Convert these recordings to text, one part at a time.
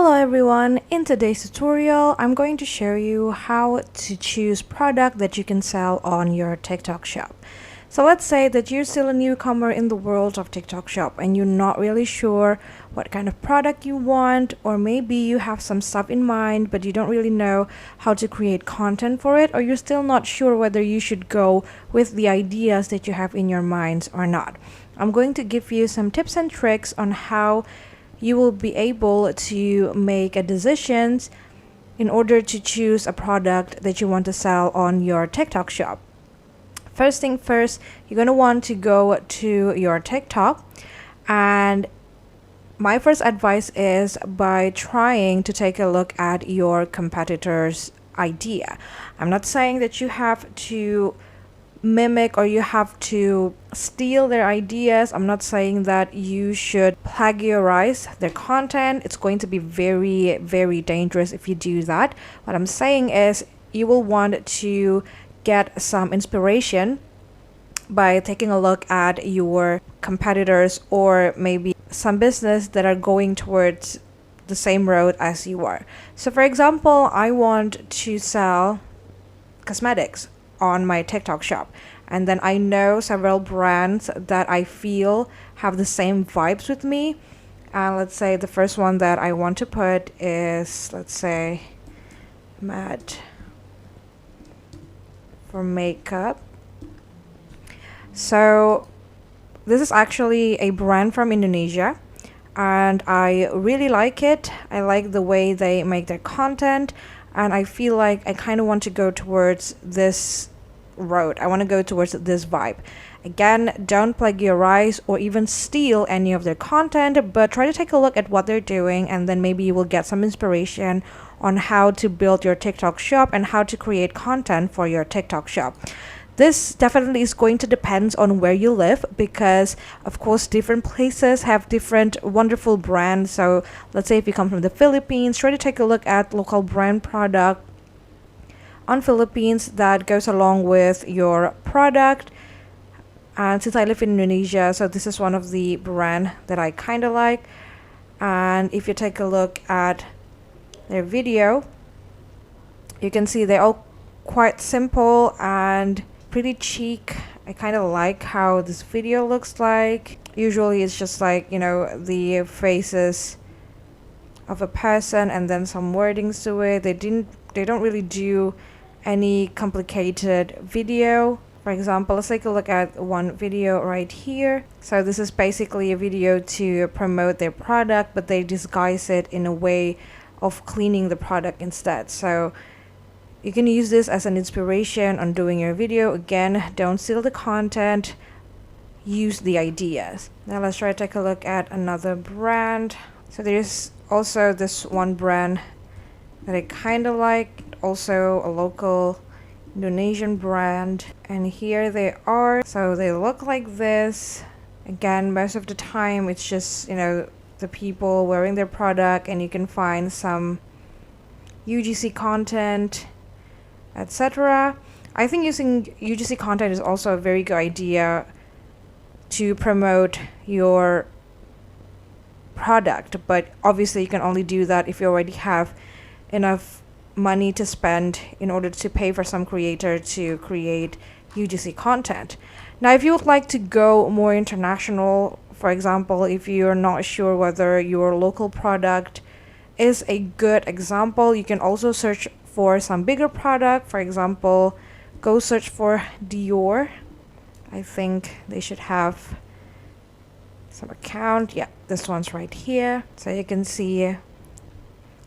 Hello everyone, in today's tutorial I'm going to show you how to choose product that you can sell on your TikTok shop. So let's say that you're still a newcomer in the world of TikTok shop and you're not really sure what kind of product you want, or maybe you have some stuff in mind but you don't really know how to create content for it, or you're still not sure whether you should go with the ideas that you have in your minds or not. I'm going to give you some tips and tricks on how you will be able to make a decisions in order to choose a product that you want to sell on your TikTok shop. First thing first, you're going to want to go to your TikTok, and my first advice is by trying to take a look at your competitor's idea. I'm not saying that you have to mimic or you have to steal their ideas. I'm not saying that you should plagiarize their content. It's going to be very, very dangerous if you do that. What I'm saying is you will want to get some inspiration by taking a look at your competitors, or maybe some business that are going towards the same road as you are. So for example, I want to sell cosmetics on my TikTok shop, and then I know several brands that I feel have the same vibes with me. Let's say the first one that I want to put is, let's say, Matte for makeup. So this is actually a brand from Indonesia and I really like it. I like the way they make their content, and I feel like I kind of want to go towards this road. I want to go towards this vibe. Again, don't plagiarize or even steal any of their content, but try to take a look at what they're doing, and then maybe you will get some inspiration on how to build your TikTok shop and how to create content for your TikTok shop. This definitely is going to depend on where you live, because of course different places have different wonderful brands. So let's say if you come from the Philippines, try to take a look at local brand product on Philippines that goes along with your product. And since I live in Indonesia, so this is one of the brand that I kind of like. And if you take a look at their video, you can see they're all quite simple and pretty chic. I kind of like how this video looks like. Usually it's just like, the faces of a person and then some wordings to it. They don't really do any complicated video. For example, let's take a look at one video right here. So this is basically a video to promote their product, but they disguise it in a way of cleaning the product instead. So you can use this as an inspiration on doing your video. Again, don't steal the content, use the ideas. Now let's try to take a look at another brand. So there's also this one brand that I kind of like, also a local Indonesian brand, and here they are. So they look like this. Again, most of the time it's just the people wearing their product, and you can find some UGC content, etc. I think using UGC content is also a very good idea to promote your product, but obviously you can only do that if you already have enough money to spend in order to pay for some creator to create UGC content. Now, if you would like to go more international, for example, if you're not sure whether your local product is a good example, you can also search for some bigger product. For example, go search for Dior. I think they should have some account. Yeah, this one's right here. So you can see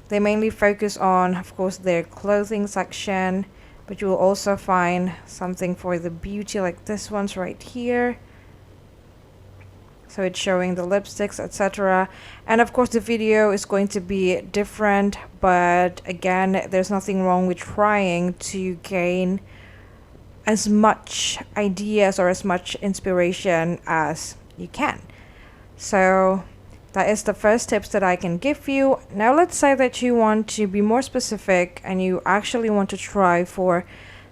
they mainly focus on, of course, their clothing section, but you will also find something for the beauty, like this one's right here. So it's showing the lipsticks, etc. And of course the video is going to be different, but again, there's nothing wrong with trying to gain as much ideas or as much inspiration as you can. So that is the first tips that I can give you. Now let's say that you want to be more specific and you actually want to try for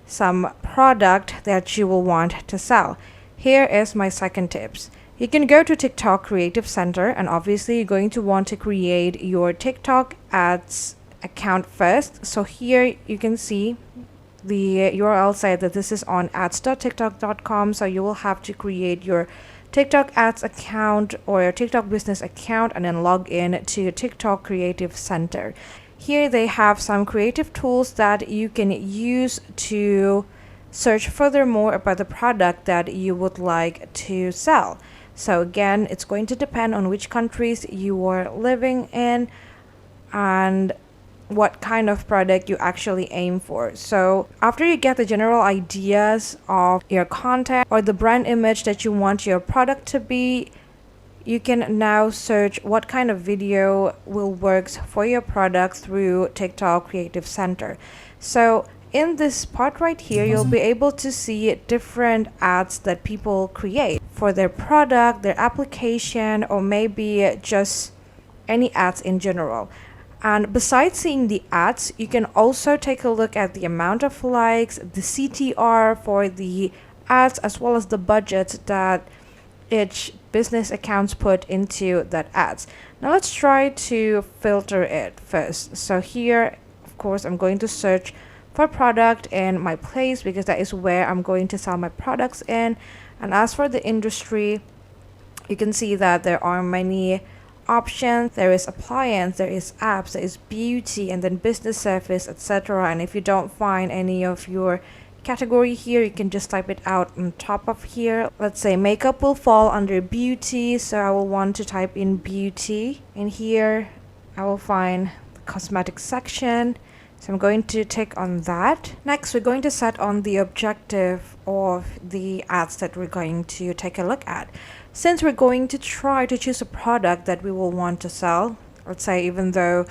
some product that you will want to sell. Here is my second tips. You can go to TikTok Creative Center, and obviously you're going to want to create your TikTok ads account first. So here you can see the URL said that this is on ads.tiktok.com, so you will have to create your TikTok ads account or your TikTok business account and then log in to your TikTok Creative Center. Here they have some creative tools that you can use to search furthermore about the product that you would like to sell. So again, it's going to depend on which countries you are living in and what kind of product you actually aim for. So after you get the general ideas of your content or the brand image that you want your product to be, you can now search what kind of video will work for your product through TikTok Creative Center. So in this part right here, you'll be able to see different ads that people create for their product, their application, or maybe just any ads in general. And besides seeing the ads, you can also take a look at the amount of likes, the CTR for the ads, as well as the budget that each business accounts put into that ads. Now let's try to filter it first. So here, of course, I'm going to search for product in my place because that is where I'm going to sell my products in. And as for the industry, you can see that there are many options. There is appliance, there is apps, there is beauty, and then business service, etc. And if you don't find any of your category here, you can just type it out on top of here. Let's say makeup will fall under beauty, so I will want to type in beauty. In here I will find the cosmetics section, so I'm going to tick on that. Next, we're going to set on the objective of the ads that we're going to take a look at. Since we're going to try to choose a product that we will want to sell, let's say even though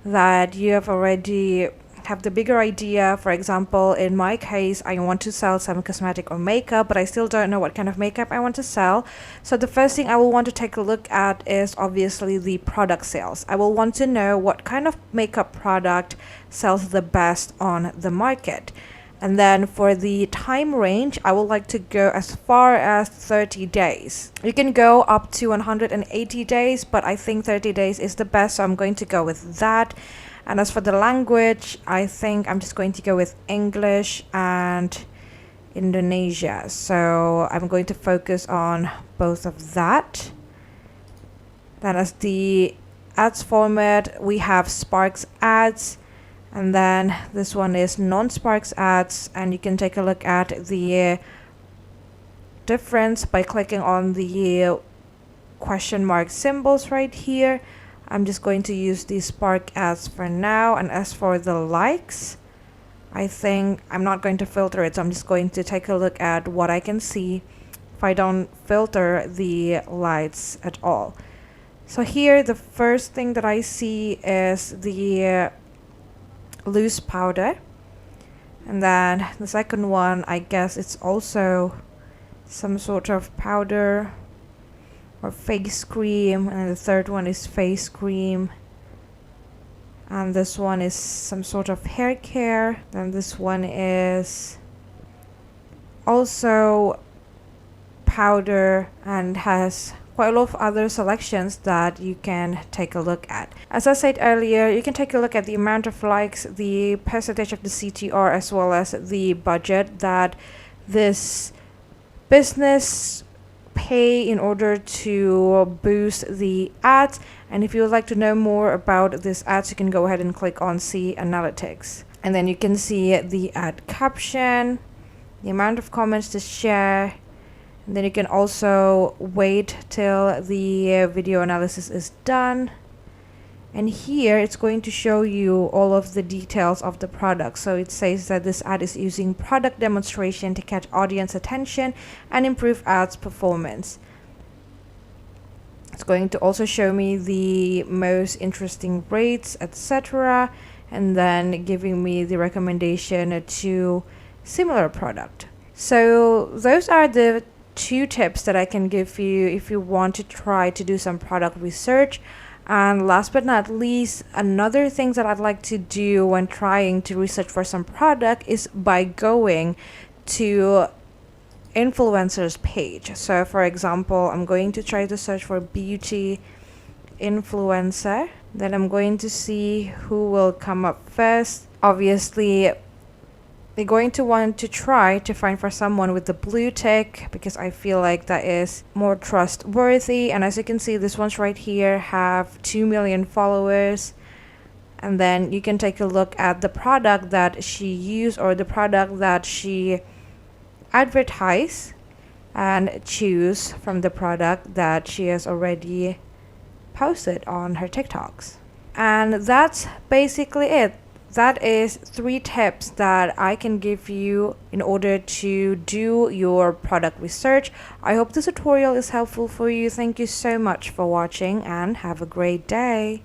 that you have the bigger idea. For example, in my case, I want to sell some cosmetic or makeup, but I still don't know what kind of makeup I want to sell. So the first thing I will want to take a look at is obviously the product sales. I will want to know what kind of makeup product sells the best on the market. And then for the time range, I would like to go as far as 30 days. You can go up to 180 days, but I think 30 days is the best, so I'm going to go with that. And as for the language, I think I'm just going to go with English and Indonesia. So I'm going to focus on both of that. Then as the ads format, we have Sparks ads. And then this one is non-Sparks ads. And you can take a look at the difference by clicking on the question mark symbols right here. I'm just going to use the Spark ads for now. And as for the likes, I think I'm not going to filter it. So I'm just going to take a look at what I can see if I don't filter the lights at all. So here, the first thing that I see is the loose powder. And then the second one, I guess it's also some sort of powder or face cream, and the third one is face cream, and this one is some sort of hair care. Then this one is also powder and has quite a lot of other selections that you can take a look at. As I said earlier, you can take a look at the amount of likes, the percentage of the CTR, as well as the budget that this business pay in order to boost the ads. And if you would like to know more about this ads, you can go ahead and click on see analytics, and then you can see the ad caption, the amount of comments to share, and then you can also wait till the video analysis is done. And here it's going to show you all of the details of the product. So it says that this ad is using product demonstration to catch audience attention and improve ads performance. It's going to also show me the most interesting rates, etc. And then giving me the recommendation to similar product. So those are the 2 tips that I can give you if you want to try to do some product research. And last but not least, another thing that I'd like to do when trying to research for some product is by going to influencers page. So for example, I'm going to try to search for beauty influencer. Then I'm going to see who will come up first. Obviously, we're going to want to try to find for someone with the blue tick because I feel like that is more trustworthy. And as you can see, this one's right here have 2 million followers. And then you can take a look at the product that she used or the product that she advertised and choose from the product that she has already posted on her TikToks. And that's basically it. That is 3 tips that I can give you in order to do your product research. I hope this tutorial is helpful for you. Thank you so much for watching and have a great day.